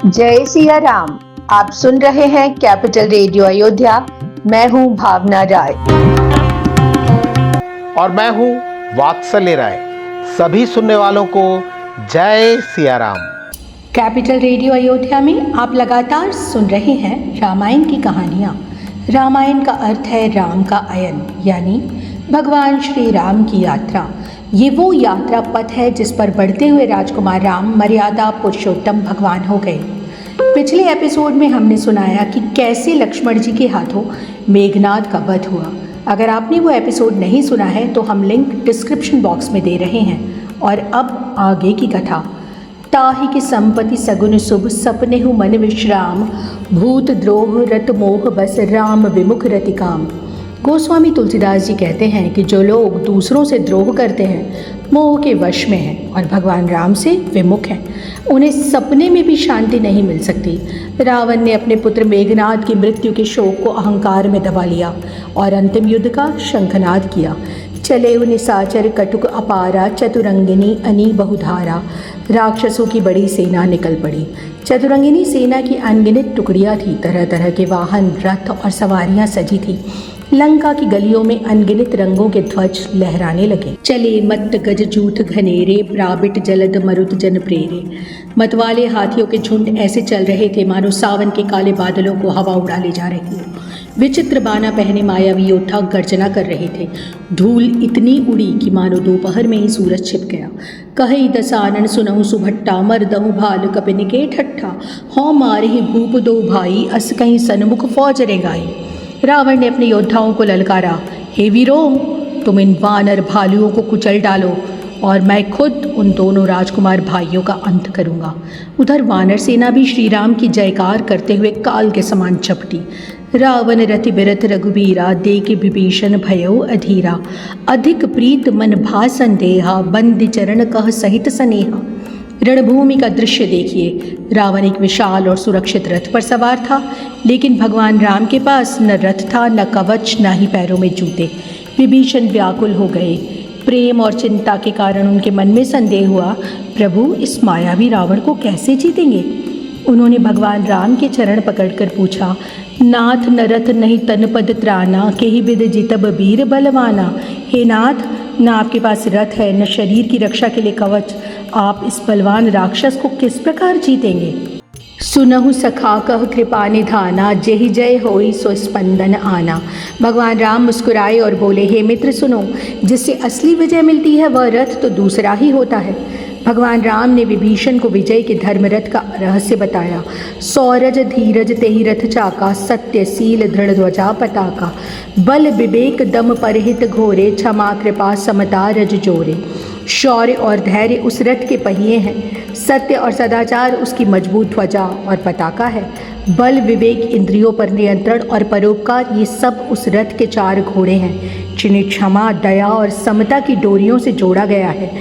जय सिया राम। आप सुन रहे हैं कैपिटल रेडियो अयोध्या। मैं हूं भावना राय और मैं हूं वात्सल्य राय। सभी सुनने वालों को जय सिया राम। कैपिटल रेडियो अयोध्या में आप लगातार सुन रहे हैं रामायण की कहानियाँ। रामायण का अर्थ है राम का अयन, यानी भगवान श्री राम की यात्रा। ये वो यात्रा पथ है जिस पर बढ़ते हुए राजकुमार राम मर्यादा पुरुषोत्तम भगवान हो गए। पिछले एपिसोड में हमने सुनाया कि कैसे लक्ष्मण जी के हाथों मेघनाद का वध हुआ। अगर आपने वो एपिसोड नहीं सुना है तो हम लिंक डिस्क्रिप्शन बॉक्स में दे रहे हैं। और अब आगे की कथा। ताहि की संपत्ति सगुन शुभ, सपने हु मन विश्राम, भूत द्रोह रत मोह बस, राम विमुख रति काम। गोस्वामी तुलसीदास जी कहते हैं कि जो लोग दूसरों से द्रोह करते हैं मोह के वश में हैं और भगवान राम से विमुख हैं, उन्हें सपने में भी शांति नहीं मिल सकती। रावण ने अपने पुत्र मेघनाद की मृत्यु के शोक को अहंकार में दबा लिया और अंतिम युद्ध का शंखनाद किया। चले उन्हें साचर कटुक अपारा, चतुरंगिनी अनी बहुधारा। राक्षसों की बड़ी सेना निकल पड़ी। चतुरंगिनी सेना की अनगिनत टुकड़ियाँ थी। तरह तरह के वाहन, रथ और सवारियाँ सजी थी। लंका की गलियों में अनगिनत रंगों के ध्वज लहराने लगे। चले मत गज जूथ घनेरे, ब्राबिट जलद मरुत जन प्रेरे। मतवाले हाथियों के झुंड ऐसे चल रहे थे मानो सावन के काले बादलों को हवा उड़ा ले जा रही हो। विचित्र बाना पहने मायावी योद्धा गर्जना कर रहे थे। धूल इतनी उड़ी कि मानो दोपहर में ही सूरज छिप गया। कही दसानन सुनहु सुभट्टा, मरदहु भाल कपिन के ठट्ठा। हौ मारे ही भूप दो भाई, अस कहीं सन्मुख फौज रेंगाई। रावण ने अपने योद्धाओं को ललकारा, हे वीरों, तुम इन वानर भालुओं को कुचल डालो और मैं खुद उन दोनों राजकुमार भाइयों का अंत करूंगा। उधर वानर सेना भी श्री राम की जयकार करते हुए काल के समान चपटी। रावण रति बिरथ रघुबीरा, देख विभीषण भयो अधीरा। अधिक प्रीत मन भा संदेहा, बंदी चरण कह सहित स्नेहा। रणभूमि का दृश्य देखिए। रावण एक विशाल और सुरक्षित रथ पर सवार था, लेकिन भगवान राम के पास न रथ था, न कवच, न ही पैरों में जूते। विभीषण व्याकुल हो गए। प्रेम और चिंता के कारण उनके मन में संदेह हुआ, प्रभु इस मायावी रावण को कैसे जीतेंगे। उन्होंने भगवान राम के चरण पकड़कर पूछा, नाथ न रथ नहीं तन पद त्राना, केहि बिद जितब वीर बलवाना। हे नाथ, न आपके पास रथ है न शरीर की रक्षा के लिए कवच। आप इस बलवान राक्षस को किस प्रकार जीतेंगे। सुनहु सखा कह कृपा निधाना, जेहि जय होई सो स्पंदन आना। भगवान राम मुस्कुराए और बोले, हे मित्र सुनो, जिससे असली विजय मिलती है वह रथ तो दूसरा ही होता है। भगवान राम ने विभीषण को विजय के धर्मरथ का रहस्य बताया। सौरज धीरज तेहि रथ चाका, सत्य सील दृढ़ ध्वजा पताका। बल विवेक दम परहित घोरे, क्षमा कृपा समता रज जोरे। शौर्य और धैर्य उस रथ के पहिए हैं। सत्य और सदाचार उसकी मजबूत ध्वजा और पताका है। बल विवेक इंद्रियों पर नियंत्रण और परोपकार, ये सब उस रथ के 4 घोड़े हैं जिन्हें क्षमा, दया और समता की डोरियों से जोड़ा गया है।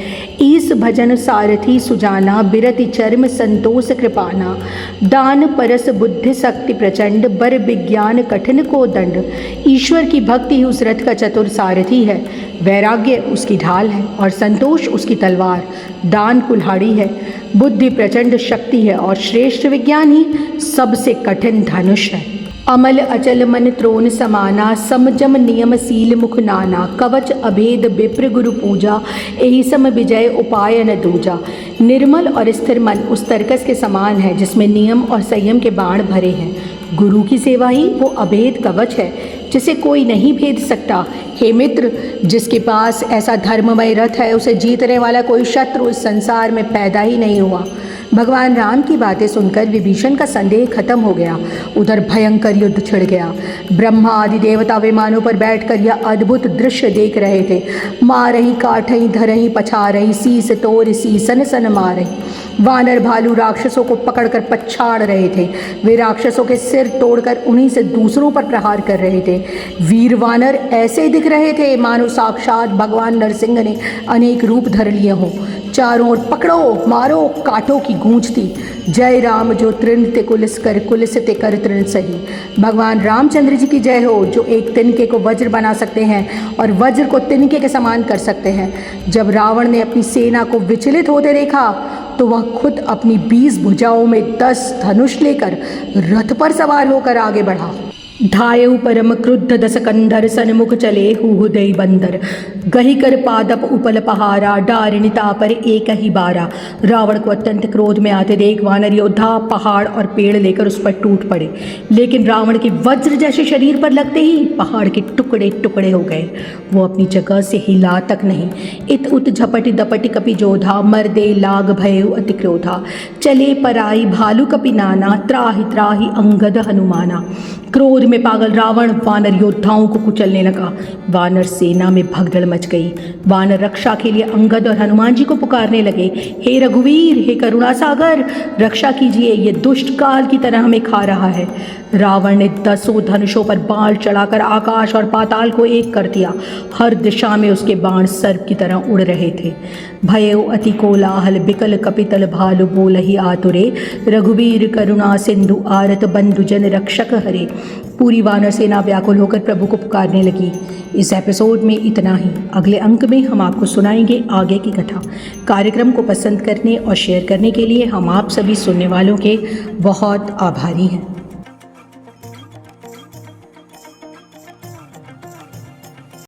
ईस भजन सारथी सुजाना, बिरति चर्म संतोष कृपाना। दान परस बुद्धि शक्ति प्रचंड, बर विज्ञान कठिन को दंड। ईश्वर की भक्ति ही उस रथ का चतुर सारथी है। वैराग्य उसकी ढाल है और संतोष उसकी तलवार। दान कुल्हाड़ी है, बुद्धि प्रचंड शक्ति है और श्रेष्ठ विज्ञान ही सबसे कठिन धनुष है। अमल अचल मन त्रोन समाना, समजम नियम सील मुख नाना। कवच अभेद विप्र गुरु पूजा, एहि सम विजय उपाय न दूजा। निर्मल और स्थिर मन उस तरकस के समान है जिसमें नियम और संयम के बाण भरे हैं। गुरु की सेवा ही वो अभेद कवच है जिसे कोई नहीं भेद सकता। हे मित्र, जिसके पास ऐसा धर्ममय रथ है उसे जीतने वाला कोई शत्रु इस संसार में पैदा ही नहीं हुआ। भगवान राम की बातें सुनकर विभीषण का संदेह खत्म हो गया। उधर भयंकर युद्ध छिड़ गया। ब्रह्मा आदि देवता विमानों पर बैठकर यह अद्भुत दृश्य देख रहे थे। मारही काटही धरही पछारही, सीस तोड़ सीसन सन मारही। वानर भालू राक्षसों को पकड़कर पछाड़ रहे थे। वे राक्षसों के सिर तोड़कर उन्हीं से दूसरों पर प्रहार कर रहे थे। वीर वानर ऐसे दिख रहे थे मानो साक्षात भगवान नरसिंह ने अनेक रूप धर लिए हों। चारों ओर पकड़ो मारो काटो की गूंज थी। जय राम जो तृण ते कुलिस ते कर तृण सही। भगवान रामचंद्र जी की जय हो जो एक तिनके को वज्र बना सकते हैं और वज्र को तिनके के समान कर सकते हैं। जब रावण ने अपनी सेना को विचलित होते देखा तो वह खुद अपनी 20 भुजाओं में 10 धनुष लेकर रथ पर सवार होकर आगे बढ़ा। धायु परम क्रुद्ध दस कंधर सन्मुख चले हुहुदय बंदर, गही कर पादप उपल पहारा, डारिणिता पर एक ही बारा। रावण को अत्यंत क्रोध में आते देख वानर योद्धा पहाड़ और पेड़ लेकर उस पर टूट पड़े, लेकिन रावण के वज्र जैसे शरीर पर लगते ही पहाड़ के टुकड़े टुकड़े हो गए। वो अपनी जगह से हिला तक नहीं। इत उत झपटि दपटि कपि जोधा, मर्दे लाग भयउ अति क्रोधा। चले पराई भालू कपि नाना, त्राहि त्राहि अंगद हनुमाना। क्रोध में पागल रावण वानर योद्धाओं को कुचलने लगा। वानर सेना में भगदड़ मच गई। वानर रक्षा के लिए अंगद और हनुमान जी को पुकारने लगे, हे रघुवीर, हे करुणा सागर, रक्षा कीजिए, ये दुष्ट काल की तरह हमें खा रहा है। रावण ने 10 धनुषों पर बाण चढ़ाकर आकाश और पाताल को एक कर दिया। हर दिशा में उसके बाण सर्प की तरह उड़ रहे थे। भयउ अति कोलाहल बिकल कपितल भालु बोलहि आतुरे, रघुवीर करुणा सिंधु आरत बंधु जन रक्षक हरे। पूरी वानर सेना व्याकुल होकर प्रभु को पुकारने लगी। इस एपिसोड में इतना ही। अगले अंक में हम आपको सुनाएंगे आगे की कथा। कार्यक्रम को पसंद करने और शेयर करने के लिए हम आप सभी सुनने वालों के बहुत आभारी हैं।